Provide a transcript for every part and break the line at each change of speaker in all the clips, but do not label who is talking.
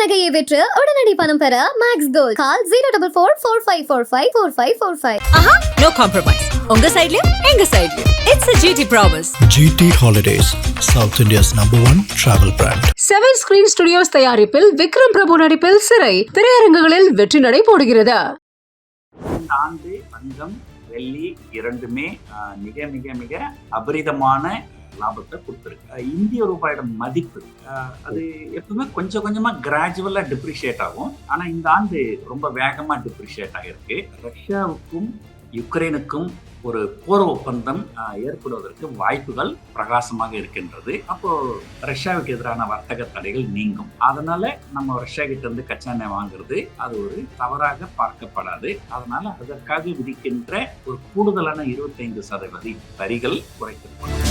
நகையை விற்று உடனடி பணம் பெற மேக்ஸ் கோல்ட் கால் 04445454545.
ஆஹா, no compromise. உங்க சைடுலயும் எங்க சைடுலயும். It's a GT promise.
GT Holidays, South India's #1 travel brand.
7 screen studios தயாரிப்பில் விக்ரம் பிரபு நடிப்பில் சிறை திரையரங்குகளில் வெற்றி நடை போடுகிறது.
இந்த ஆண்டு தங்கம் வெள்ளி இரண்டுமே மிக மிக மிக அபரிதமான லாபத்தை கொடுத்துருக்கு. இந்திய ரூபாயோட மதிப்பு அது எப்பவுமே கொஞ்சம் கொஞ்சமா கிராஜுவலா டிப்ரிஷியேட் ஆகும். ஆனா இந்த ஆண்டு ரொம்ப வேகமா டிப்ரிஷியேட் ஆகிருக்கு. ரஷ்யாவுக்கும் யுக்ரைனுக்கும் ஒரு போர் ஒப்பந்தம் ஏற்படுவதற்கு வாய்ப்புகள் பிரகாசமாக இருக்கின்றது. அப்போ ரஷ்யாவுக்கு எதிரான வர்த்தக தடைகள் நீங்கும். அதனால நம்ம ரஷ்யா கிட்ட இருந்து கச்சா எண்ணெய் வாங்குறது அது ஒரு தவறாக பார்க்கப்படாது. அதனால அதற்காக விதிக்கின்ற ஒரு கூடுதலான 25% வரிகள் குறைக்கப்படும்.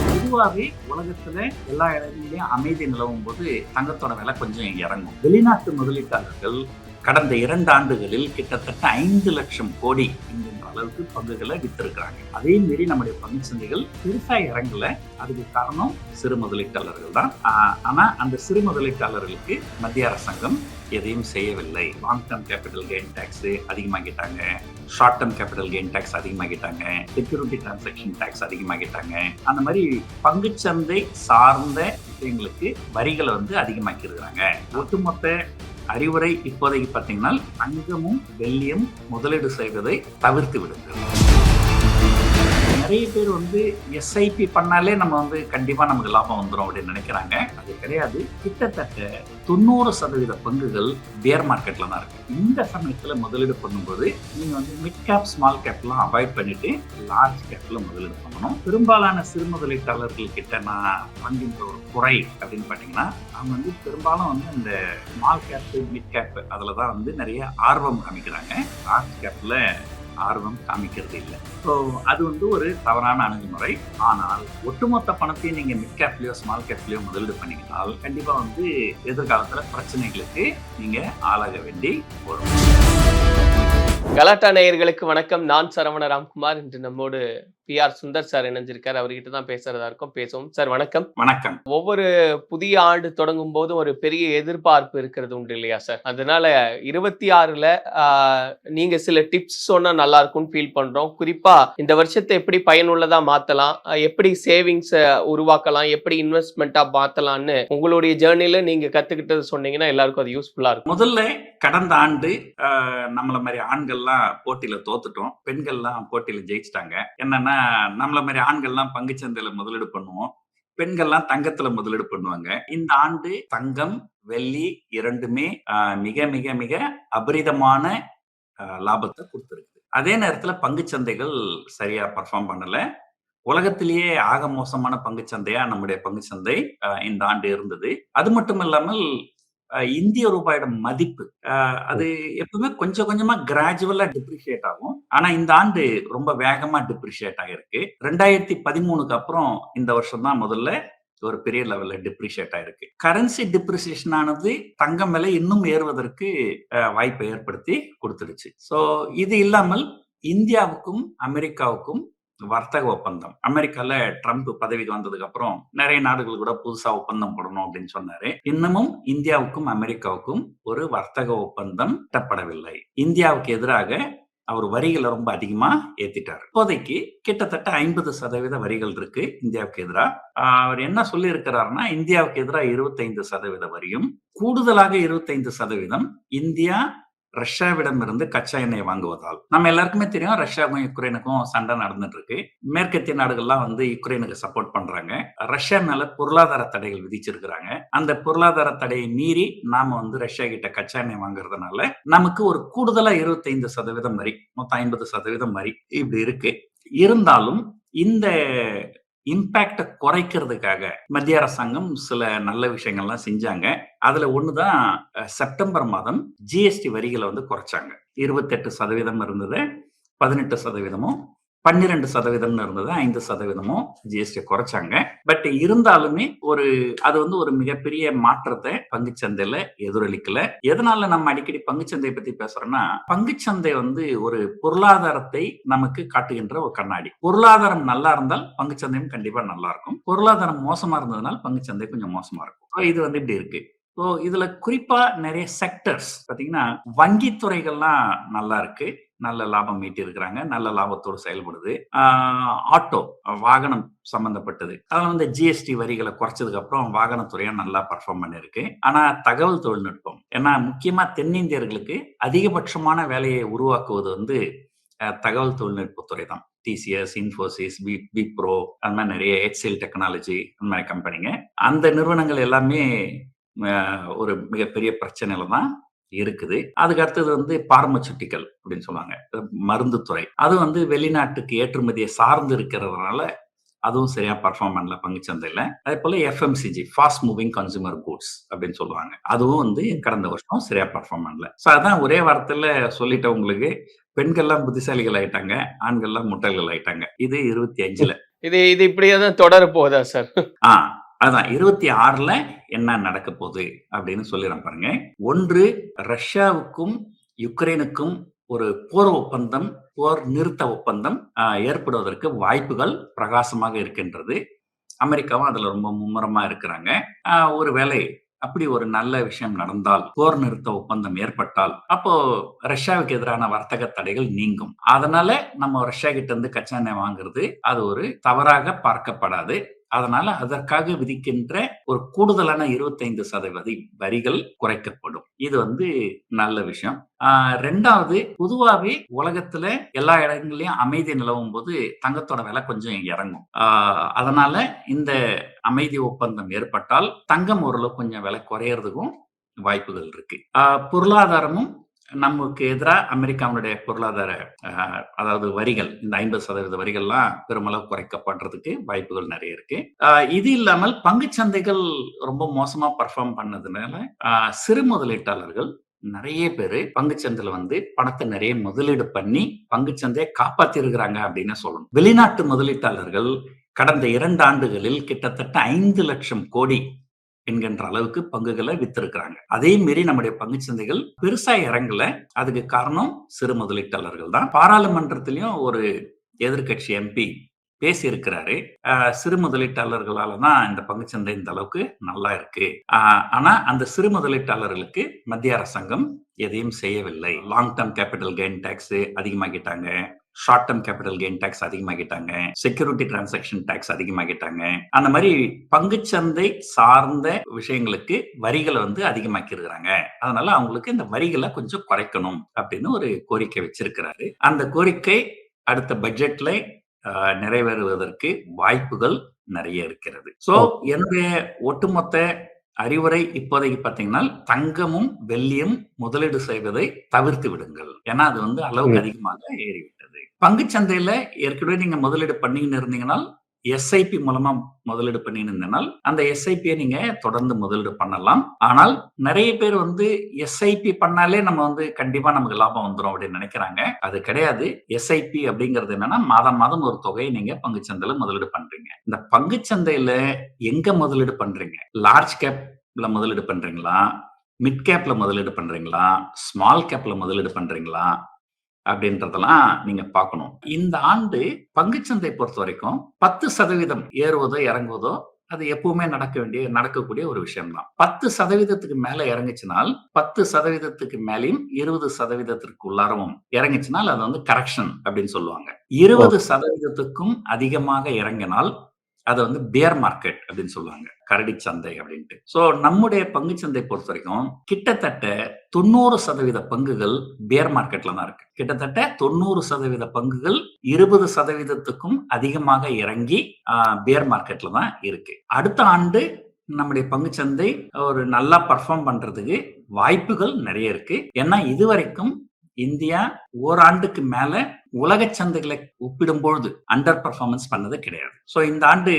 பொதுவாகவே உலகத்துல எல்லா இடங்களிலும் அமைதி நிலவும் போது தங்கத்தோட விலை கொஞ்சம் இறங்கும். வெளிநாட்டு முதலீட்டாளர்கள் கடந்த 2 ஆண்டுகளில் கிட்டத்தட்ட 5 லட்சம் கோடி என்கின்ற அளவுக்கு பங்குகளை வித்திருக்கிறாங்க. அதே மீறி நம்முடைய பங்கு சந்தைகள் பெருசா இறங்கல. அதுக்கு காரணம் சிறு முதலீட்டாளர்கள் தான். ஆனா அந்த சிறு முதலீட்டாளர்களுக்கு மத்திய அரசாங்கம் எதையும் செய்யவில்லை. Long term capital gain tax அதிகமாக்கிட்டாங்க, short term capital gain tax அதிகமாக்கிட்டாங்க, செக்யூரிட்டி டிரான்சாக்ஷன் டாக்ஸ் அதிகமாக்கிட்டாங்க. அந்த மாதிரி பங்குச்சந்தை சார்ந்த விஷயங்களுக்கு வரிகளை அதிகமாக்கி இருக்கிறாங்க. ஒட்டுமொத்த அறிவுரை இப்போதைக்கு பார்த்தீங்கன்னா தங்கமும் வெள்ளியும் முதலீடு செய்வதை தவிர்த்து விடுங்கள். நிறைய பேர் எஸ்ஐபி பண்ணாலே நம்ம கண்டிப்பா நமக்கு லாபம் வந்துடும் அப்படின்னு நினைக்கிறாங்க. அது கிடையாது. கிட்டத்தட்ட 90% பங்குகள் பியர் மார்க்கெட்ல தான் இருக்கு. இந்த சமயத்துல முதலீடு பண்ணும்போது நீங்க மிட் கேப் ஸ்மால் கேப்லாம் அவாய்ட் பண்ணிட்டு லார்ஜ் கேப்ல முதலீடு பண்ணணும். பெரும்பாலான சிறு முதலீட்டாளர்கள் கிட்ட நான் வாங்கின்ற ஒரு குறை அப்படின்னு பாத்தீங்கன்னா அவங்க பெரும்பாலும் இந்த ஸ்மால் கேப் மிட் கேப் அதுலதான் நிறைய ஆர்வம் காமிக்கிறாங்க. லார்ஜ் கேப்ல ஆர்வம் காமிக்கிறது இல்லை. ஸோ அது ஒரு தவறான அணுகுமுறை. ஆனால் ஒட்டுமொத்த பணத்தையும் நீங்க மிட் கேப்லயோ ஸ்மால் கேப்லயோ முதலீடு பண்ணீங்கன்னால் கண்டிப்பா எதிர்காலத்துல பிரச்சனைகளுக்கு நீங்க ஆளாக வேண்டி வரும்.
கலாட்டா நேயர்களுக்கு வணக்கம். நான் சரவண ராம்குமார். இன்று நம்மோடு PR சுந்தர் சார் இணைஞ்சிருக்காரு. அவர்கிட்ட தான் பேசுறதா இருக்கும். பேசுவோம் சார். வணக்கம்.
வணக்கம்.
ஒவ்வொரு புதிய ஆண்டு தொடங்கும் போது ஒரு பெரிய எதிர்பார்ப்பு இருக்கிறது உண்டு இல்லையா சார்? அதனால 26ல நீங்க சில டிப்ஸ் சொன்னா நல்லா இருக்கும்னு ஃபீல் பண்றோம். குறிப்பா இந்த வருஷத்தை எப்படி பயனுள்ளதா மாத்தலாம், எப்படி சேவிங்ஸ் உருவாக்கலாம், எப்படி இன்வெஸ்ட்மெண்டா மாத்தலாம்னு உங்களுடைய ஜேர்னில நீங்க கத்துக்கிட்டது சொன்னீங்கன்னா எல்லாருக்கும் அது யூஸ்ஃபுல்லா இருக்கும்.
முதல்ல கடந்த ஆண்டு நம்மள மாதிரி ஆண்கள்லாம் போட்டியில தோத்துட்டோம், பெண்கள்லாம் போட்டியில ஜெயிச்சிட்டாங்க. என்னன்னா நம்மள மாதிரி ஆண்கள்லாம் பங்குச்சந்தையில முதலீடு பண்ணுவோம், பெண்கள்லாம் தங்கத்துல முதலீடு பண்ணுவாங்க. இந்த ஆண்டு தங்கம் வெள்ளி இரண்டுமே மிக மிக மிக அபரிதமான லாபத்தை கொடுத்துருக்கு. அதே நேரத்துல பங்குச்சந்தைகள் சரியா பர்ஃபார்ம் பண்ணல. உலகத்திலேயே ஆக மோசமான பங்குச்சந்தையா நம்முடைய பங்குச்சந்தை இந்த ஆண்டு இருந்தது. அது மட்டும் இல்லாமல் இந்திய ரூபாயோட மதிப்பு அது எப்பவுமே கொஞ்சம் கொஞ்சமா கிராஜுவலா டிப்ரிஷியேட் ஆகும். ஆனா இந்த ஆண்டு ரொம்ப வேகமா டிப்ரிஷியேட் ஆகிருக்கு. 2013க்கு அப்புறம் இந்த வருஷம் தான் முதல்ல ஒரு பெரிய லெவல்ல டிப்ரிஷியேட் ஆயிருக்கு. கரன்சி டிப்ரிசியேஷன் ஆனது தங்கம் விலை இன்னும் ஏறுவதற்கு வாய்ப்பை ஏற்படுத்தி கொடுத்துருச்சு. சோ இது இல்லாமல் இந்தியாவுக்கும் அமெரிக்காவுக்கும் வர்த்தக ஒப்பந்தம், அமெரிக்கால ட்ரம்ப் பதவிக்கு வந்ததுக்கு அப்புறம் நிறைய நாடுகள் கூட புதுசா ஒப்பந்தம் போடணும் அப்படின்னு சொன்னாரு. இன்னமும் இந்தியாவுக்கும் அமெரிக்காவுக்கும் ஒரு வர்த்தக ஒப்பந்தம் எட்டப்படவில்லை. இந்தியாவுக்கு எதிராக அவர் வரிகளை ரொம்ப அதிகமா ஏத்திட்டாரு. இப்போதைக்கு கிட்டத்தட்ட 50% வரிகள் இருக்கு இந்தியாவுக்கு எதிராக. அவர் என்ன சொல்லி இருக்கிறாருன்னா இந்தியாவுக்கு எதிராக 25% வரியும், கூடுதலாக 25% இந்தியா ரஷ்யாவிடம் இருந்து கச்சா எண்ணெய் வாங்குவதால். நம்ம எல்லாருக்குமே தெரியும் ரஷ்யாவுக்கும் யுக்ரைனுக்கும் சண்டை நடந்துட்டு இருக்கு. மேற்கத்திய நாடுகள்லாம் யுக்ரைனுக்கு சப்போர்ட் பண்றாங்க. ரஷ்யா மேல பொருளாதார தடைகள் விதிச்சிருக்கிறாங்க. அந்த பொருளாதார தடையை மீறி நாம ரஷ்யா கிட்ட கச்சா எண்ணெய் வாங்குறதுனால நமக்கு ஒரு கூடுதலா 25% வரி, மொத்தம் 50% வரி இப்படி இருக்கு. இருந்தாலும் இந்த இம்பாக்ட குறைக்கிறதுக்காக மத்திய அரசாங்கம் சில நல்ல விஷயங்கள்லாம் செஞ்சாங்க. அதுல ஒண்ணுதான் செப்டம்பர் மாதம் ஜிஎஸ்டி வரிகளை குறைச்சாங்க. 28% இருந்தது 18%, 12% இருந்தது 5% ஜிஎஸ்டி குறைச்சாங்க. பட் இருந்தாலுமே அது ஒரு மிகப்பெரிய மாற்றத்தை பங்குச்சந்தையில எதிரொலிக்கல. எதனால நம்ம அடிக்கடி பங்குச்சந்தையை பத்தி பேசுறோம்னா, பங்குச்சந்தை ஒரு பொருளாதாரத்தை நமக்கு காட்டுகின்ற ஒரு கண்ணாடி. பொருளாதாரம் நல்லா இருந்தால் பங்குச்சந்தையும் கண்டிப்பா நல்லா இருக்கும். பொருளாதாரம் மோசமா இருந்ததுனால பங்குச்சந்தை கொஞ்சம் மோசமா இருக்கும். இது இப்படி இருக்கு. ஸோ இதுல குறிப்பா நிறைய செக்டர்ஸ் பாத்தீங்கன்னா வங்கித்துறைகள்லாம் நல்லா இருக்கு, நல்ல லாபம் ஈட்டி இருக்கிறாங்க, நல்ல லாபத்தோடு செயல்படுது. ஆட்டோ வாகனம் சம்பந்தப்பட்டது அதில் வந்து ஜிஎஸ்டி வரிகளை குறைச்சதுக்கு அப்புறம் வாகனத்துறையும் நல்லா பர்ஃபார்ம் பண்ணிருக்கு. ஆனா தகவல் தொழில்நுட்பம், ஏன்னா முக்கியமா தென்னிந்தியர்களுக்கு அதிகபட்சமான வேலையை உருவாக்குவது வந்து தகவல் தொழில்நுட்பத்துறை தான். டிசிஎஸ், இன்ஃபோசிஸ், விப்ரோ, அந்த மாதிரி நிறைய எக்ஸெல் டெக்னாலஜி அந்த மாதிரி கம்பெனிங்க, அந்த நிறுவனங்கள் எல்லாமே ஒரு மிகப்பெரிய பிரச்சனையில தான் இருக்குது. அதுக்கு அடுத்தது வந்து பார்மசூட்டிக்கல் அப்படின்னு சொல்லுவாங்க, மருந்து துறை. அது வந்து வெளிநாட்டுக்கு ஏற்றுமதியை சார்ந்து இருக்கிறதுனால அதுவும் சரியா பர்ஃபார்ம் பண்ணல பங்குச்சந்தையில. அதே போல FMCG, fast moving consumer goods அப்படின்னு சொல்லுவாங்க, அதுவும் வந்து கடந்த வருஷம் சரியா பர்ஃபார்ம் பண்ணல. ஸோ அதான் ஒரே வாரத்துல சொல்லிட்டேன் உங்களுக்கு, பெண்கள்லாம் புத்திசாலிகள் ஆயிட்டாங்க, ஆண்கள்லாம் முட்டல்கள் ஆயிட்டாங்க. இது 25ல.
இது இப்படியே தான் தொடர போதா சார்?
அதான் 26ல என்ன நடக்க போகுது அப்படின்னு சொல்லிடுறேன் பாருங்க. ஒன்று, ரஷ்யாவுக்கும் யுக்ரைனுக்கும் ஒரு போர் நிறுத்த ஒப்பந்தம் ஏற்படுவதற்கு வாய்ப்புகள் பிரகாசமாக இருக்கின்றது. அமெரிக்காவும் அதுல ரொம்ப மும்முரமா இருக்கிறாங்க. ஒருவேளை அப்படி ஒரு நல்ல விஷயம் நடந்தால், போர் நிறுத்த ஒப்பந்தம் ஏற்பட்டால், அப்போ ரஷ்யாவுக்கு எதிரான வர்த்தக தடைகள் நீங்கும். அதனால நம்ம ரஷ்யா கிட்ட இருந்து கச்சா எண்ணெய் வாங்குறது அது ஒரு தவறாக பார்க்கப்படாது. அதனால அதற்காக விதிக்கின்ற ஒரு கூடுதலான 25% வரிகள் குறைக்கப்படும். இது வந்து நல்ல விஷயம். ரெண்டாவது, பொதுவாவே உலகத்துல எல்லா இடங்களையும் அமைதி நிலவும் போது தங்கத்தோட விலை கொஞ்சம் இறங்கும். அதனால இந்த அமைதி ஒப்பந்தம் ஏற்பட்டால் தங்கம் ஓரளவு கொஞ்சம் விலை குறையறதுக்கும் வாய்ப்புகள் இருக்கு. பொருளாதாரமும் நமக்கு எதிராக அமெரிக்காவுடைய பொருளாதார அதாவது வரிகள், இந்த 50% வரிகள்லாம் பெருமளவு குறைக்கப்படுறதுக்கு வாய்ப்புகள் நிறைய இருக்கு. இது இல்லாமல் பங்கு சந்தைகள் ரொம்ப மோசமா பர்ஃபார்ம் பண்ணதுனால சிறு முதலீட்டாளர்கள் நிறைய பேரு பங்குச்சந்தையில வந்து பணத்தை நிறைய முதலீடு பண்ணி பங்குச்சந்தையை காப்பாத்தி இருக்கிறாங்க அப்படின்னு சொல்லணும். வெளிநாட்டு முதலீட்டாளர்கள் கடந்த 2 ஆண்டுகளில் கிட்டத்தட்ட 5 லட்சம் கோடி என்கின்ற அளவுக்கு பங்குகளை வித்திருக்கிறாங்க. அதே மீறி நம்முடைய பங்கு சந்தைகள் பெருசா இறங்கல. அதுக்கு காரணம் சிறு முதலீட்டாளர்கள் தான். பாராளுமன்றத்திலையும் ஒரு எதிர்கட்சி எம்பி பேசி இருக்கிறாரு, சிறு முதலீட்டாளர்களால தான் இந்த பங்குச்சந்தை இந்த அளவுக்கு நல்லா இருக்கு. ஆனா அந்த சிறு முதலீட்டாளர்களுக்கு மத்திய அரசாங்கம் எதையும் செய்யவில்லை. Long term capital gain tax அதிகமாக்கிட்டாங்க, short term capital gain tax அதிகமாக்கிட்டாங்க, செக்யூரிட்டி டிரான்சாக்ஷன் டாக்ஸ் அதிகமாக்கிட்டாங்க. அந்த மாதிரி பங்குச்சந்தை சார்ந்த விஷயங்களுக்கு வரிகளை வந்து அதிகமாக்கி இருக்கிறாங்க. அதனால அவங்களுக்கு இந்த வரிகளை கொஞ்சம் குறைக்கணும் அப்படின்னு ஒரு கோரிக்கை வச்சிருக்கிறாரு. அந்த கோரிக்கை அடுத்த பட்ஜெட்ல நிறைவேறுவதற்கு வாய்ப்புகள் நிறைய இருக்கிறது. சோ என்னுடைய ஒட்டுமொத்த அறிவுரை இப்போதைக்கு பாத்தீங்கன்னா, தங்கமும் வெள்ளியும் முதலீடு செய்வதை தவிர்த்து விடுங்கள். ஏன்னா அது வந்து அளவுக்கு அதிகமாக ஏறிவிட்டது. பங்குச்சந்தையில ஏற்கனவே நீங்க முதலீடு பண்ணின்னு இருந்தீங்கன்னா, எஸ்ஐபி மூலமா முதலீடு பண்ணின்னு இருந்தனால் அந்த எஸ்ஐபியை நீங்க தொடர்ந்து முதலீடு பண்ணலாம். ஆனால் நிறைய பேர் வந்து எஸ்ஐபி பண்ணாலே நம்ம வந்து கண்டிப்பா நமக்கு லாபம் வந்துடும் அப்படின்னு நினைக்கிறாங்க. அது கிடையாது. எஸ்ஐபி அப்படிங்கிறது என்னன்னா, மாதம் மாதம் ஒரு தொகையை நீங்க பங்குச்சந்தையில முதலீடு பண்றீங்க. இந்த பங்குச்சந்தையில எங்க முதலீடு பண்றீங்க? லார்ஜ் கேப்ல முதலீடு பண்றீங்களா, மிட் கேப்ல முதலீடு பண்றீங்களா, ஸ்மால் கேப்ல முதலீடு பண்றீங்களா அப்படின்றதெல்லாம் நீங்க பார்க்கணும். இந்த ஆண்டு பங்குச்சந்தை பொறுத்த வரைக்கும் 10% ஏறுவதோ இறங்குவதோ அது எப்பவுமே நடக்கக்கூடிய ஒரு விஷயம் தான். 10% மேல இறங்குச்சுனால் 10% மேலையும் 20% உள்ளாரவும் இறங்குச்சுனால் அது வந்து கரெக்ஷன் அப்படின்னு சொல்லுவாங்க. 20% அதிகமாக இறங்கினால் அதை வந்து பியர் மார்க்கெட் அப்படின்னு சொல்லுவாங்க, கரடி சந்தை அப்படின்ட்டு. சோ நம்முடைய பங்குச்சந்தை பொறுத்த வரைக்கும் கிட்டத்தட்ட 90% பங்குகள் பியர் மார்க்கெட்ல தான் இருக்கு. கிட்டத்தட்ட 90% பங்குகள் 20%க்கும் அதிகமாக இறங்கி பியர் மார்க்கெட்ல தான் இருக்கு. அடுத்த ஆண்டு நம்முடைய பங்குச்சந்தை ஒரு நல்லா பர்ஃபார்ம் பண்றதுக்கு வாய்ப்புகள் நிறைய இருக்கு. ஏன்னா இதுவரைக்கும் இந்தியா ஓராண்டுக்கு மேல உலக சந்தைகளை ஒப்பிடும்பொழுது அண்டர் பர்ஃபார்மன்ஸ் பண்ணது கிடையாது. சோ இந்த ஆண்டு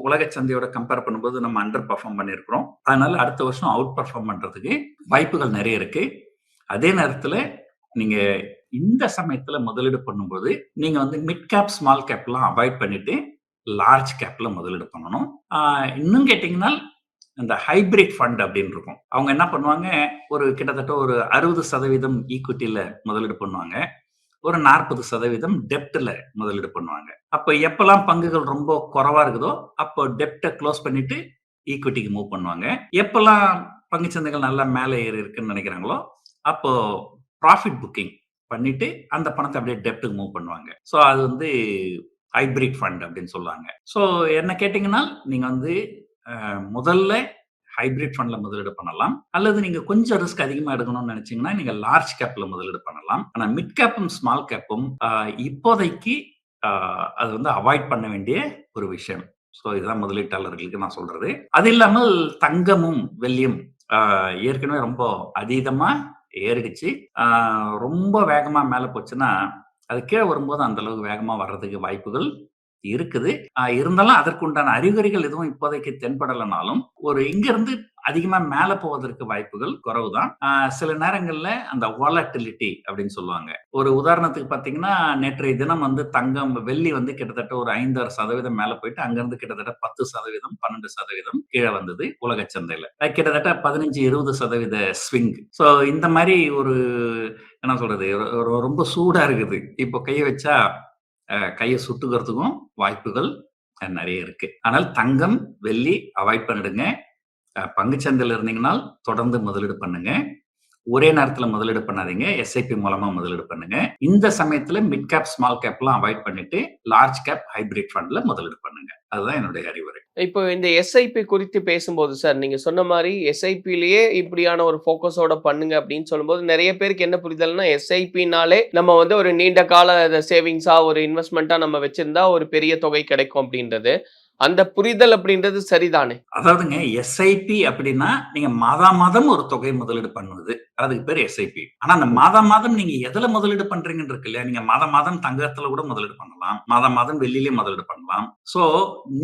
உலக சந்தையோட கம்பேர் பண்ணும்போது நம்ம அண்டர் பர்ஃபார்ம் பண்ணிருக்கிறோம். அதனால அடுத்த வருஷம் அவுட் பர்ஃபார்ம் பண்றதுக்கு வாய்ப்புகள் நிறைய இருக்கு. அதே நேரத்துல நீங்க இந்த சமயத்துல முதலீடு பண்ணும்போது நீங்க வந்து மிட் கேப் ஸ்மால் கேப் எல்லாம் அவாய்ட் பண்ணிட்டு லார்ஜ் கேப்ல முதலீடு பண்ணணும். இன்னும் கேட்டீங்கன்னா இந்த ஹைபிரிட் ஃபண்ட் அப்படின்னு இருக்கும். அவங்க என்ன பண்ணுவாங்க, ஒரு கிட்டத்தட்ட ஒரு 60% ஈக்விட்டியில முதலீடு பண்ணுவாங்க, ஒரு 40% டெப்ட்ல முதலீடு பண்ணுவாங்க. அப்ப எப்பெல்லாம் பங்குகள் ரொம்ப குறைவா இருக்குதோ அப்போ டெப்டை க்ளோஸ் பண்ணிட்டு ஈக்விட்டிக்கு மூவ் பண்ணுவாங்க. எப்பெல்லாம் பங்குச்சந்தைகள் நல்லா மேலே ஏறி இருக்குன்னு நினைக்கிறாங்களோ அப்போ ப்ராஃபிட் புக்கிங் பண்ணிட்டு அந்த பணத்தை அப்படியே டெப்ட்டுக்கு மூவ் பண்ணுவாங்க. ஸோ அது வந்து ஹைபிரிட் ஃபண்ட் அப்படின்னு சொல்லுவாங்க. ஸோ என்ன கேட்டிங்கன்னா நீங்க வந்து முதல்ல ஹைபிரிட் ஃபண்ட்ல முதலீடு பண்ணலாம். அல்லது நீங்க கொஞ்சம் ரிஸ்க் அதிகமா எடுக்கணும்னு நினைச்சீங்கன்னா நீங்க லார்ஜ் கேப்ல முதலீடு பண்ணலாம். ஆனா மிட் கேப்பும் ஸ்மால் கேப்பும் இப்போதைக்கு அது வந்து அவாய்ட் பண்ண வேண்டிய ஒரு விஷயம். ஸோ இதுதான் முதலீட்டாளர்களுக்கு நான் சொல்றது. அது இல்லாமல் தங்கமும் வெள்ளியும் ஏற்கனவே ரொம்ப அதீதமா ஏறிடுச்சு. ரொம்ப வேகமா மேல போச்சுன்னா அது கீழே வரும்போது அந்த அளவுக்கு வேகமா வர்றதுக்கு வாய்ப்புகள் இருக்குது. இருந்தாலும் அதற்குண்டான அறிகுறிகள் எதுவும் இப்போதைக்கு தென்படலைனாலும் ஒரு இங்க இருந்து அதிகமா மேல போவதற்கு வாய்ப்புகள் குறைவுதான். சில நேரங்கள்ல அந்த வாலட்டிலிட்டி அப்படின்னு சொல்லுவாங்க. ஒரு உதாரணத்துக்கு பாத்தீங்கன்னா நேற்றைய தினம் வந்து தங்கம் வெள்ளி வந்து கிட்டத்தட்ட ஒரு 5-6% மேல போயிட்டு அங்கிருந்து கிட்டத்தட்ட 10%, 12% கீழே வந்தது உலக சந்தையில. கிட்டத்தட்ட 15-20% ஸ்விங். சோ இந்த மாதிரி ஒரு என்ன சொல்றது ரொம்ப சூடா இருக்குது. இப்போ கையை வச்சா கையை சுட்டுக்கிறதுக்கும் வாய்ப்புகள் நிறைய இருக்கு. ஆனால் தங்கம் வெள்ளி அவாய்ட் பண்ணிடுங்க. பங்குச்சந்தையில் இருந்தீங்கன்னா தொடர்ந்து முதலீடு பண்ணுங்க. ஒரே நேரத்துல முதலீடு பண்ணாதீங்க. எஸ்ஐபி மூலமா முதலீடு பண்ணுங்க. இந்த சமயத்துல மிட் கேப் ஸ்மால் கேப்லாம் அவாய்ட் பண்ணிட்டு லார்ஜ் கேப் ஹைபிரிட் ஃபண்ட்ல முதலீடு பண்ணுங்க. அதுதான் என்னுடைய அறிவுரை.
இப்போ இந்த எஸ்ஐபி குறித்து பேசும்போது சார் நீங்க சொன்ன மாதிரி எஸ்ஐபிலேயே இப்படியான ஒரு ஃபோக்கஸோட பண்ணுங்க அப்படின்னு சொல்லும்போது நிறைய பேருக்கு என்ன புரிதல்னா எஸ்ஐபினாலே நம்ம வந்து ஒரு நீண்ட கால சேவிங்ஸா ஒரு இன்வெஸ்ட்மெண்ட்டா நம்ம வச்சிருந்தா ஒரு பெரிய தொகை கிடைக்கும் அப்படின்றது. அந்த புரிதல் அப்படின்றது சரிதானே?
அதாவதுங்க எஸ்ஐபி அப்படின்னா நீங்க மாதம் ஒரு தொகை முதலீடு பண்ணுவது, அதுக்கு பேர் எஸ்ஐபி. ஆனா அந்த மாதம் நீங்க எதுல முதலீடு பண்றீங்கன்னு இருக்கு இல்லையா? நீங்க மாதம் தங்கத்துல கூட முதலீடு பண்ணலாம், மாதம் வெள்ளியிலே முதலீடு பண்ணலாம். சோ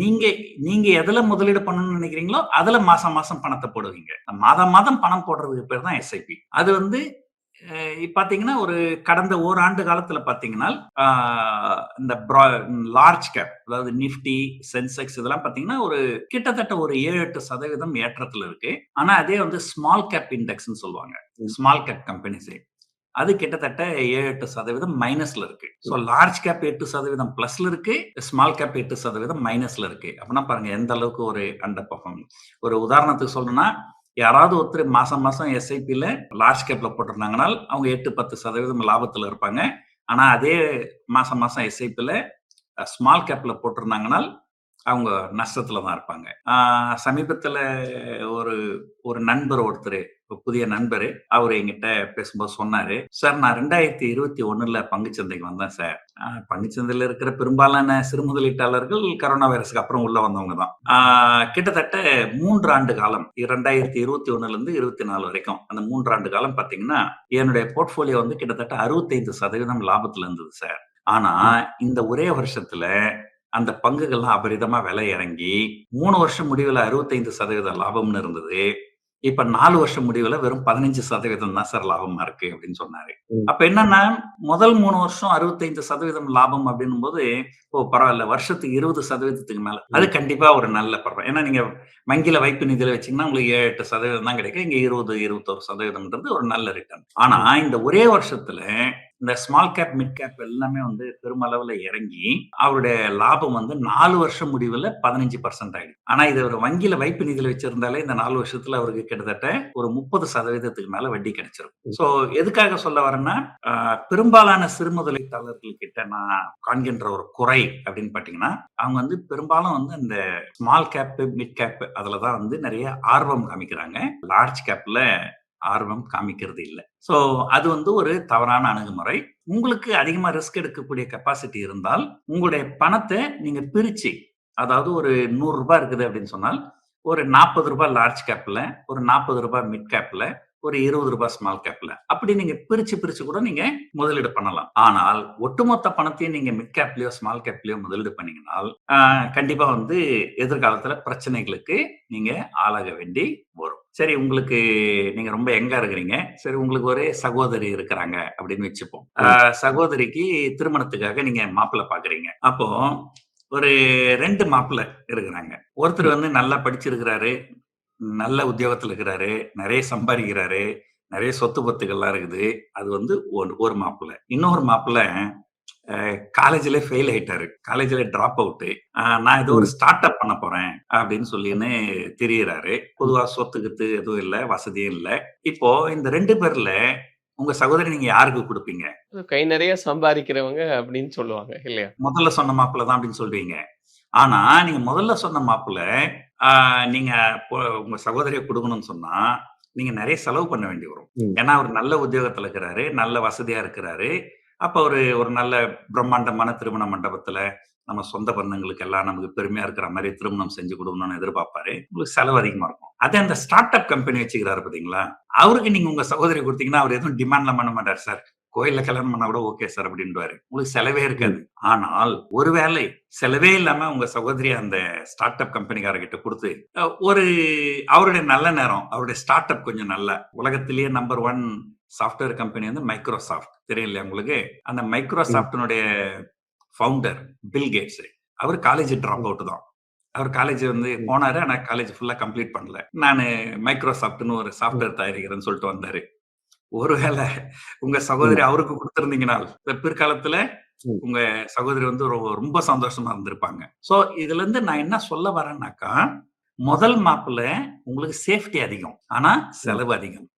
நீங்க எதுல முதலீடு பண்ணணும்னு நினைக்கிறீங்களோ அதுல மாசம் பணத்தை போடுவீங்க. மாதம் பணம் போடுறதுக்கு பேர் தான் எஸ்ஐபி. அது வந்து பாத்தீங்கன்னா ஒரு கடந்த ஓராண்டு காலத்துல பாத்தீங்கன்னா இந்த லார்ஜ் கேப் அதாவது நிப்டி சென்செக்ஸ் இதெல்லாம் பாத்தீங்கன்னா ஒரு கிட்டத்தட்ட ஒரு 7-8% ஏற்றத்துல இருக்கு. ஆனா அதே வந்து ஸ்மால் கேப் இண்டெக்ஸ் சொல்லுவாங்க. ஸ்மால் கேப் கம்பெனிஸ் அது கிட்டத்தட்ட 7-8% மைனஸ்ல இருக்கு. ஸோ லார்ஜ் கேப் 8% பிளஸ்ல இருக்கு, ஸ்மால் கேப் 8% மைனஸ்ல இருக்கு. அப்படின்னா பாருங்க எந்த அளவுக்கு ஒரு அண்டர் பர்ஃபார்மன்ஸ். ஒரு உதாரணத்துக்கு சொல்லணும்னா யாராவது ஒருத்தர் மாசம் எஸ்ஐபில லார்ஜ் கேப்ல போட்டிருந்தாங்கன்னா அவங்க 8-10% லாபத்துல இருப்பாங்க. ஆனா அதே மாசம் எஸ்ஐபில ஸ்மால் கேப்ல போட்டிருந்தாங்கன்னா அவங்க நஷ்டத்துல தான் இருப்பாங்க. சமீபத்துல ஒரு நண்பர் ஒருத்தர் புதிய நண்பர் அவர் என்கிட்ட பேசும்போது சொன்னாரு, சார் நான் 2021 பங்குச்சந்தைக்கு வந்தேன் சார். பங்குச்சந்தையில இருக்கிற பெரும்பாலான சிறு முதலீட்டாளர்கள் கரோனா வைரஸுக்கு அப்புறம் உள்ள வந்தவங்க தான். கிட்டத்தட்ட 3 ஆண்டு காலம் 2021 இருந்து 24 வரைக்கும் அந்த 3 ஆண்டு காலம் பாத்தீங்கன்னா என்னுடைய போர்ட்போலியோ வந்து கிட்டத்தட்ட 65% லாபத்துல இருந்தது சார். ஆனா இந்த ஒரே வருஷத்துல அந்த பங்குகள்லாம் அபரிதமா விலை இறங்கி 3 வருஷம் முடிவுல 65% லாபம்னு இருந்தது. இப்ப 4 வருஷம் முடிவுல வெறும் 15% தான் சார் லாபமா இருக்கு அப்படின்னு சொன்னாரு. அப்ப என்னன்னா முதல் 3 வருஷம் 65% லாபம் அப்படின்னும் போது பரவாயில்ல, வருஷத்துக்கு 20%க்கு மேல அது கண்டிப்பா ஒரு நல்ல பரவாயில்ல. ஏன்னா நீங்க வங்கியில வைப்பு நிதியில வச்சீங்கன்னா உங்களுக்கு 7-8% தான் கிடைக்கும். இங்க 20-21% ஒரு நல்ல ரிட்டர்ன். ஆனா இந்த ஒரே வருஷத்துல இந்த ஸ்மால் கேப் மிட் கேப் எல்லாமே வந்து பெருமளவுல இறங்கி அவருடைய லாபம் வந்து 4 வருஷம் முடிவுல 15% ஆயிடுச்சு. ஆனா இது ஒரு வங்கியில வைப்பு நிதியில வச்சிருந்தாலே இந்த 4 வருஷத்துல அவருக்கு கிட்டத்தட்ட ஒரு 30% மேல வட்டி கிடைச்சிருக்கும். சோ எதுக்காக சொல்ல வரேன்னா பெரும்பாலான சிறு முதலீட்டாளர்கள் கிட்ட நான் காண்கின்ற ஒரு குறை அப்படின்னு பாத்தீங்கன்னா அவங்க வந்து பெரும்பாலும் வந்து இந்த ஸ்மால் கேப் மிட் கேப் அதுலதான் வந்து நிறைய ஆர்வம் காமிக்கிறாங்க. லார்ஜ் கேப்ல ஆர்வம் காமிக்கிறது இல்லை. சோ அது வந்து ஒரு தவறான அணுகுமுறை. உங்களுக்கு அதிகமா ரிஸ்க் எடுக்கக்கூடிய கெப்பாசிட்டி இருந்தால் உங்களுடைய பணத்தை நீங்க பிரிச்சு, அதாவது ஒரு 100 ரூபாய் இருக்குது அப்படின்னு சொன்னால் ஒரு 40 ரூபாய் லார்ஜ் கேப்ல, ஒரு 40 ரூபாய் மிட் கேப்ல, ஒரு 20 ரூபாய் ஸ்மால் கேப்ல அப்படி நீங்க பிரிச்சு கூட நீங்க முதலீடு பண்ணலாம். ஆனால் ஒட்டுமொத்த பணத்தையும் நீங்க மிட் கேப்லயோ ஸ்மால் கேப்லயோ முதலீடு பண்ணீங்கன்னா கண்டிப்பா வந்து எதிர்காலத்துல பிரச்சனைகளுக்கு நீங்க ஆளாக வேண்டி வரும். சரி, உங்களுக்கு நீங்க ரொம்ப யங்கா இருக்கிறீங்க, சரி உங்களுக்கு ஒரு சகோதரி இருக்கிறாங்க அப்படின்னு வச்சுப்போம். சகோதரிக்கு திருமணத்துக்காக நீங்க மாப்பிள்ளை பாக்குறீங்க. அப்போ ஒரு 2 மாப்பிள்ளை இருக்கிறாங்க. ஒருத்தர் வந்து நல்லா படிச்சிருக்கிறாரு, நல்ல உத்தியோகத்துல இருக்கிறாரு, நிறைய சம்பாதிக்கிறாரு, நிறைய சொத்து பத்துக்கள்லாம் இருக்குது. அது வந்து ஒரு மாப்பிள்ளை. இன்னொரு மாப்பிள்ளை காலேஜ்ல ஃபெயில் ஆயிட்டாரு. காலேஜ்ல டிராப் அவுட்டு. நான் ஏதோ ஒரு ஸ்டார்ட் அப் பண்ண போறேன் அப்படின்னு சொல்லின்னு திரியிறாரு. பொதுவா சொத்து கித்து எதுவும் இல்ல, வசதியும் இல்ல. இப்போ இந்த 2 பேர்ல உங்க சகோதரி நீங்க யாருக்கு குடுப்பீங்க?
கை நிறைய சம்பாதிக்கிறவங்க அப்படின்னு சொல்லுவாங்க இல்லையா?
முதல்ல சொன்ன மாப்பிள்ளை தான் அப்படின்னு சொல்றீங்க. ஆனா, நீங்க முதல்ல சொன்ன மாப்பிள்ளை, நீங்க உங்க சகோதரிய குடுக்கணும்னு சொன்னா, நீங்க நெறைய செலவு பண்ண வேண்டி வரும். ஏன்னா, அவரு நல்ல உத்தியோகத்துல இருக்கிறாரு, நல்ல வசதியா இருக்கிறாரு. அப்ப ஒரு நல்ல பிரம்மாண்டமான திருமண மண்டபத்துல, நம்ம சொந்த பந்தங்களுக்கு எல்லாம் நமக்கு பெருமையா இருக்கிற மாரி திருமணம் செஞ்சு குடுக்கணும்னு எதிர்பார்ப்பாரு. உங்களுக்கு செலவு அதிகமா இருக்கும். அதே அந்த ஸ்டார்ட் அப் கம்பெனி வச்சுக்கிறாரு பார்த்தீங்களா? அவருக்கு நீங்க உங்க சகோதரிய குடுத்தீங்கன்னா, அவரு எதுவும் டிமாண்ட்லாம் பண்ண மாட்டாரு. சார் கோயில்ல கல்யாணம் பண்ணா கூட ஓகே சார் அப்படின்டுவாரு. உங்களுக்கு செலவே இருக்காது. ஆனால் ஒருவேளை செலவே இல்லாம உங்க சகோதரிய அந்த ஸ்டார்ட் அப் கம்பெனிக்காரர்கிட்ட குடுத்து, அவருடைய நல்ல நேரம், அவருடைய ஸ்டார்ட் அப் கொஞ்சம் நல்ல உலகத்திலேயே நம்பர் 1 சாஃப்ட்வேர் கம்பெனி வந்து மைக்ரோசாஃப்ட். தெரியும் இல்லையா உங்களுக்கு? அந்த மைக்ரோசாஃப்ட்னுடைய ஃபவுண்டர் பில் கேட்ஸ். அவர் காலேஜ் டிராப் அவுட் தான். அவர் காலேஜ் வந்து போனாரு. ஆனா காலேஜ் ஃபுல்லா கம்ப்ளீட் பண்ணல. நானு மைக்ரோசாஃப்ட்னு ஒரு சாஃப்ட்வேர் தயாரிக்கிறேன்னு சொல்லிட்டு வந்தாரு. ஒருவேளை உங்க சகோதரி அவருக்கு குடுத்திருந்தீங்கன்னா, பிற்காலத்துல உங்க சகோதரி வந்து ரொம்ப சந்தோஷமா இருந்திருப்பாங்க. சோ இதுல இருந்து நான் என்ன சொல்ல வரேன்னாக்கா, முதல் மாப்பிள்ளை உங்களுக்கு சேஃப்டி அதிகம். ஆனா செலவு அதிகம்.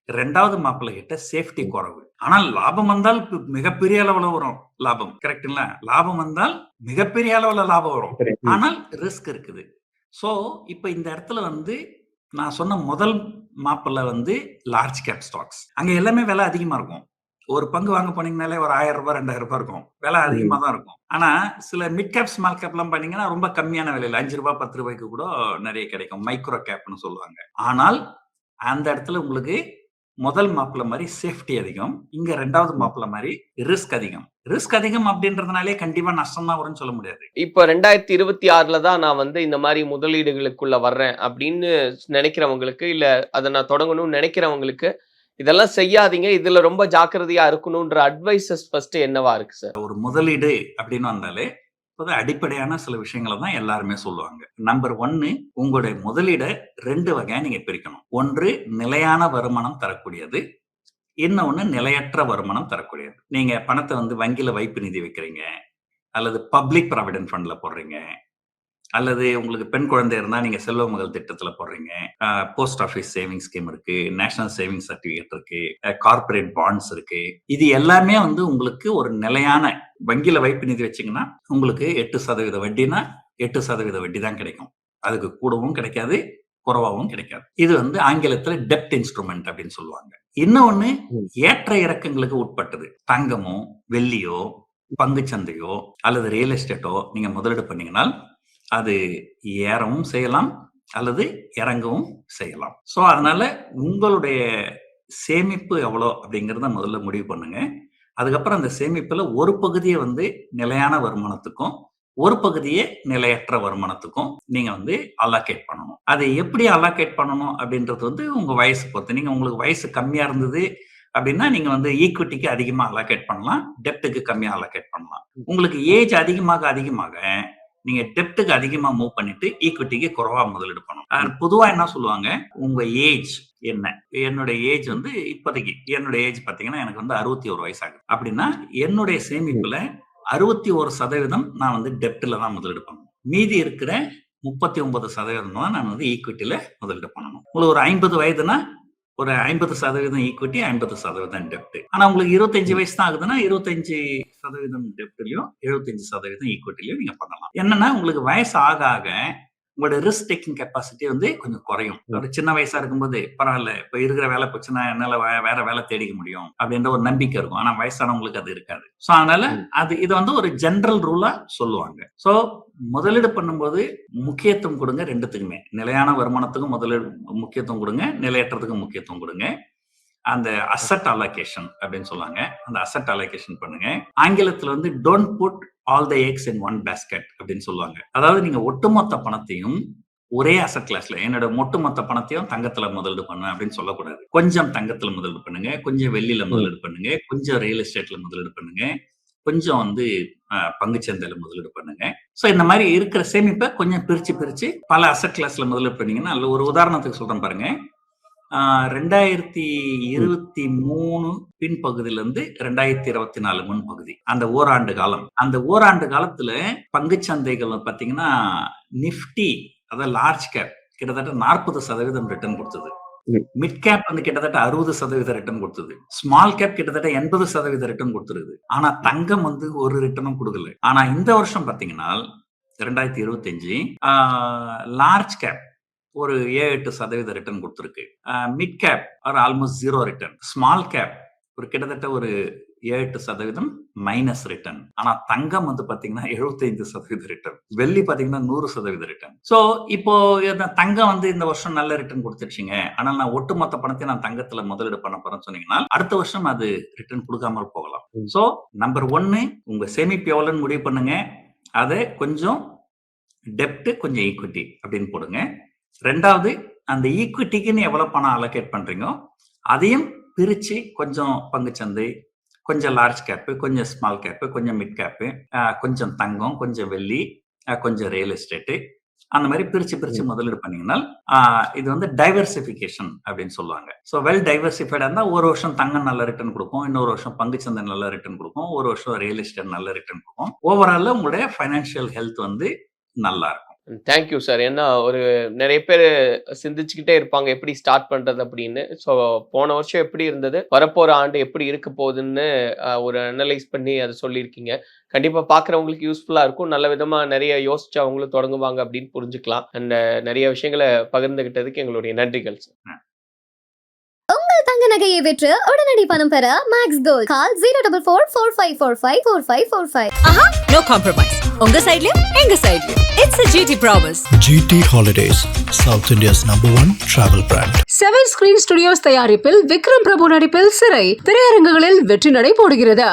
2வது மாப்பிள்ளை கிட்ட சேஃப்டி குறைவு. ஆனால் லாபம் வந்தால் மிகப்பெரிய அளவுல வரும் லாபம். கரெக்ட்டுங்களா? லாபம் வந்தால் மிகப்பெரிய அளவுல லாபம் வரும். ஆனால் ரிஸ்க் இருக்குது. சோ இப்ப இந்த இடத்துல வந்து நான் சொன்ன முதல் மாப்பிள்ளை வந்து லார்ஜ் கேப் ஸ்டாக்ஸ். அங்க எல்லாமே விலை அதிகமா இருக்கும். ஒரு பங்கு வாங்க போனீங்கனாலே ஒரு ரூ. 1000 2000 இருக்கும். விலை அதிகமா தான் இருக்கும். ஆனா சில மிட் கேப் ஸ்மால் கேப் எல்லாம் பண்ணீங்கன்னா ரொம்ப கம்மியான விலையில ரூ. 5 10 கூட நிறைய கிடைக்கும். மைக்ரோ கேப்னு சொல்லுவாங்க. ஆனால் அந்த இடத்துல உங்களுக்கு முதல் மாப்பிள்ளை மாதிரி சேஃப்டி அதிகம். இங்க 2வது மாப்பிள்ளை மாதிரி ரிஸ்க் அதிகம். ரிஸ்க் அதிகம் அப்படின்றதுனாலே கண்டிப்பா நஷ்டம் தான் வரும்னு சொல்ல முடியாது.
இப்ப 2026ல தான் நான் வந்து இந்த மாதிரி முதலீடுகளுக்குள்ள வர்றேன் அப்படின்னு நினைக்கிறவங்களுக்கு, இல்ல அதை நான் தொடங்கணும்னு நினைக்கிறவங்களுக்கு, இதெல்லாம் செய்யாதீங்க, இதுல ரொம்ப ஜாக்கிரதையா இருக்கணும்ன்ற அட்வைசஸ் ஃபர்ஸ்ட் என்னவா இருக்கு சார்?
ஒரு முதலீடு அப்படின்னு வந்தாலே அடிப்படையான சில விஷயங்களை தான் எல்லாருமே சொல்லுவாங்க. நம்பர் 1, உங்களுடைய முதலீடை 2 வகையா நீங்க பிரிக்கணும். ஒன்று நிலையான வருமானம் தரக்கூடியது, இன்னொன்னு நிலையற்ற வருமானம் தரக்கூடியது. நீங்க பணத்தை வந்து வங்கியில வைப்பு நிதி வைக்கிறீங்க, அல்லது பப்ளிக் ப்ராவிடென்ட் ஃபண்ட்ல போடுறீங்க, அல்லது உங்களுக்கு பெண் குழந்தை இருந்தா நீங்க செல்வ மகள் திட்டத்துல போடுறீங்க. போஸ்ட் ஆபீஸ் சேவிங் ஸ்கீம் இருக்கு, நேஷனல் சேவிங் சர்டிபிகேட் இருக்கு, கார்பரேட் பாண்ட்ஸ் இருக்கு. இது எல்லாமே வந்து உங்களுக்கு ஒரு நிலையான வங்கியில வைப்பு நிதி வச்சீங்கன்னா உங்களுக்கு 8% வட்டினா 8% வட்டி தான் கிடைக்கும். அதுக்கு கூடவும் கிடைக்காது, குறைவாகவும் கிடைக்காது. இது வந்து ஆங்கிலத்துல டெப்ட் இன்ஸ்ட்ருமெண்ட் அப்படின்னு சொல்லுவாங்க. இன்னொன்னு ஏற்ற இறக்கங்களுக்கு உட்பட்டது. தங்கமோ வெள்ளியோ பங்குச்சந்தையோ அல்லது ரியல் எஸ்டேட்டோ நீங்க முதலீடு பண்ணீங்கன்னா அது ஏறவும் செய்யலாம் அல்லது இறங்கவும் செய்யலாம். சோ அதனால உங்களுடைய சேமிப்பு எவ்வளோ அப்படிங்கறத முதல்ல முடிவு பண்ணுங்க. அதுக்கப்புறம் அந்த சேமிப்புல ஒரு பகுதியை வந்து நிலையான வருமானத்துக்கும், ஒரு பகுதியை நிலையற்ற வருமானத்துக்கும் நீங்க வந்து அலோகேட் பண்ணணும். அதை எப்படி அலோகேட் பண்ணணும் அப்படின்றது வந்து உங்க வயசு பொறுத்து. நீங்க உங்களுக்கு வயசு கம்மியா இருந்தது அப்படின்னா நீங்க வந்து ஈக்விட்டிக்கு அதிகமா அலோகேட் பண்ணலாம், டெப்ட்டுக்கு கம்மியா அலோகேட் பண்ணலாம். உங்களுக்கு ஏஜ் அதிகமாக நீங்க டெப்ட்டுக்கு அதிகமா மூவ் பண்ணிட்டு ஈக்விட்டிக்கு குறைவா முதலீடு பண்ணணும். பொதுவா என்ன சொல்லுவாங்க, உங்க ஏஜ் என்ன? என்னுடைய ஏஜ் வந்து இப்போதைக்கு என்னுடைய ஏஜ் பாத்தீங்கன்னா எனக்கு வந்து 61 வயசு ஆகுது. அப்படின்னா என்னுடைய சேமிப்புல 61% நான் வந்து டெப்ட்ல தான் முதலீடு பண்ணணும். மீதி இருக்கிற 39% தான் நான் வந்து ஈக்விட்டில முதலீடு பண்ணணும். உங்களுக்கு ஒரு 50 வயதுனா ஒரு 50% ஈக்விட்டி, 50% டெப்ட். ஆனா உங்களுக்கு 25 வயசு தான் ஆகுதுன்னா 25% டெப்ட்லயும் 75% ஈக்விட்டிலயும் நீங்க பண்ணலாம். என்னன்னா உங்களுக்கு வயசு ஆக ஆக உங்களோட ரிஸ்க் டேக்கிங் கெப்பாசிட்டி வந்து கொஞ்சம் குறையும். ஒரு சின்ன வயசா இருக்கும்போது பரவாயில்ல, இப்ப இருக்கிற வேலை போச்சுன்னா என்னால வேற வேலை தேடிக்க முடியும் அப்படின்ற ஒரு நம்பிக்கை இருக்கும். ஆனா வயசானவங்களுக்கு அது இருக்காது. சோ அதனால இது வந்து ஒரு ஜெனரல் ரூலா சொல்லுவாங்க. சோ முதலீடு பண்ணும்போது முக்கியத்துவம் கொடுங்க 2த்துக்குமே. நிலையான வருமானத்துக்கும் முதலீடு முக்கியத்துவம் கொடுங்க, நிலையற்றதுக்கும் முக்கியத்துவம் கொடுங்க. அந்த அசெட் அலோகேஷன் அப்படின்னு சொல்லுவாங்க. அந்த அசெட் அலோகேஷன் பண்ணுங்க. ஆங்கிலத்துல வந்து don't put all the eggs in one basket அப்படின்னு சொல்லுவாங்க. அதாவது நீங்க ஒட்டுமொத்த பணத்தையும் ஒரே அசெட் கிளாஸ்ல, என்னோட ஒட்டுமொத்த பணத்தையும் தங்கத்துல முதலீடு பண்ணு அப்படின்னு சொல்லக்கூடாது. கொஞ்சம் தங்கத்துல முதலீடு பண்ணுங்க, கொஞ்சம் வெள்ளியில முதலீடு பண்ணுங்க, கொஞ்சம் ரியல் எஸ்டேட்ல முதலீடு பண்ணுங்க, கொஞ்சம் வந்து பங்குச்சந்தையில முதலீடு பண்ணுங்க. சோ இந்த மாதிரி இருக்கிற சேமிப்பை கொஞ்சம் பிரிச்சு பல அசெட் கிளாஸ்ல முதலீடு பண்ணீங்கன்னா, ஒரு உதாரணத்துக்கு சொல்றேன் பாருங்க. 2023 பின்பகுதியிலிருந்து 2024 முன்பகுதி, அந்த ஓராண்டு காலம். அந்த ஓராண்டு காலத்துல பங்குச்சந்தைகள் பாத்தீங்கன்னா நிப்டி, அதாவது லார்ஜ் கேப் கிட்டத்தட்ட 40% ரிட்டர்ன் கொடுத்தது. மிட் கேப் வந்து கிட்டத்தட்ட 60% ரிட்டர்ன் கொடுத்தது. ஸ்மால் கேப் கிட்டத்தட்ட 80% ரிட்டர்ன் கொடுத்துருது. ஆனா தங்கம் வந்து ஒரு ரிட்டர்னும் கொடுக்கல. ஆனா இந்த வருஷம் பாத்தீங்கன்னா 2025 லார்ஜ் கேப் ஒரு 7-8% ரிட்டர்ன் கொடுத்துருக்கு. மிட் கேப் ஒரு ஆல்மோஸ்ட் 0 ரிட்டர்ன். ஸ்மால் கேப் ஒரு கிட்டத்தட்ட ஒரு 7-8% மைனஸ் ரிட்டர்ன். ஆனா தங்கம் வந்து பாத்தீங்கன்னா 75% ரிட்டர்ன். வெள்ளி பாத்தீங்கன்னா 100% ரிட்டர்ன். சோ இப்போ தங்கம் வந்து இந்த வருஷம் நல்ல ரிட்டர்ன் கொடுத்துருச்சுங்க, ஆனா நான் ஒட்டுமொத்த பணத்தை நான் தங்கத்துல முதலீடு பண்ண போறேன்னு சொன்னீங்கன்னா அடுத்த வருஷம் அது ரிட்டர்ன் கொடுக்காமல் போகலாம். சோ நம்பர் 1, உங்க சேமிப்பு எவ்வளவுன்னு முடிவு பண்ணுங்க. அதை கொஞ்சம் டெப்ட், கொஞ்சம் ஈக்விட்டி அப்படின்னு போடுங்க. 2வது, அந்த ஈக்விட்டிக்குன்னு எவ்வளவு பணம் அலோகேட் பண்றீங்க அதையும் பிரிச்சு கொஞ்சம் பங்குச்சந்தை, கொஞ்சம் லார்ஜ் கேப்பு, கொஞ்சம் ஸ்மால் கேப்பு, கொஞ்சம் மிட் கேப்பு, கொஞ்சம் தங்கம், கொஞ்சம் வெள்ளி, கொஞ்சம் ரியல் எஸ்டேட்டு, அந்த மாதிரி பிரிச்சு முதலீடு பண்ணீங்கன்னா இது வந்து டைவர்சிபிகேஷன் அப்படின்னு சொல்லுவாங்க. ஸோ வெல் டைவர்சிஃபைடா இருந்தா ஒரு வருஷம் தங்கம் நல்ல ரிட்டர்ன் கொடுக்கும், இன்னொரு வருஷம் பங்குச்சந்தை நல்ல ரிட்டர்ன் கொடுக்கும், ஒரு வருஷம் ரியல் எஸ்டேட் நல்ல ரிட்டர்ன் கொடுக்கும். ஓவரால் உங்களுடைய ஃபைனான்சியல் ஹெல்த் வந்து நல்லா இருக்கும்.
Thank you sir. ஏன்னா ஒரு நிறைய பேர் சிந்திச்சுக்கிட்டே இருப்பாங்க எப்படி ஸ்டார்ட் பண்றது அப்படின்னு. ஸோ போன வருஷம் எப்படி இருந்தது, வரப்போற ஆண்டு எப்படி இருக்க போகுதுன்னு ஒரு அனலைஸ் பண்ணி அதை சொல்லியிருக்கீங்க. கண்டிப்பா பாக்குறவங்களுக்கு யூஸ்ஃபுல்லா இருக்கும். நல்ல விதமா நிறைய யோசிச்சு அவங்களும் தொடங்குவாங்க அப்படின்னு புரிஞ்சுக்கலாம். அண்ட் நிறைய விஷயங்களை பகிர்ந்துகிட்டதுக்கு எங்களுடைய நன்றிகள் சார்.
உங்கள் தங்க நகையை விற்று உடனடி பணம் பெற மேக்ஸ் கோல்ட். கால் 04445454545.
No compromise. உங்க சைடுலயும் எங்க சைடுலயும். It's a GT promise.
GT Holidays, South India's #1 travel brand.
7 screen studios தயாரிப்பில் விக்ரம் பிரபு நடிப்பில் சிறை திரையரங்குகளில் வெற்றி நடை போடுகிறது.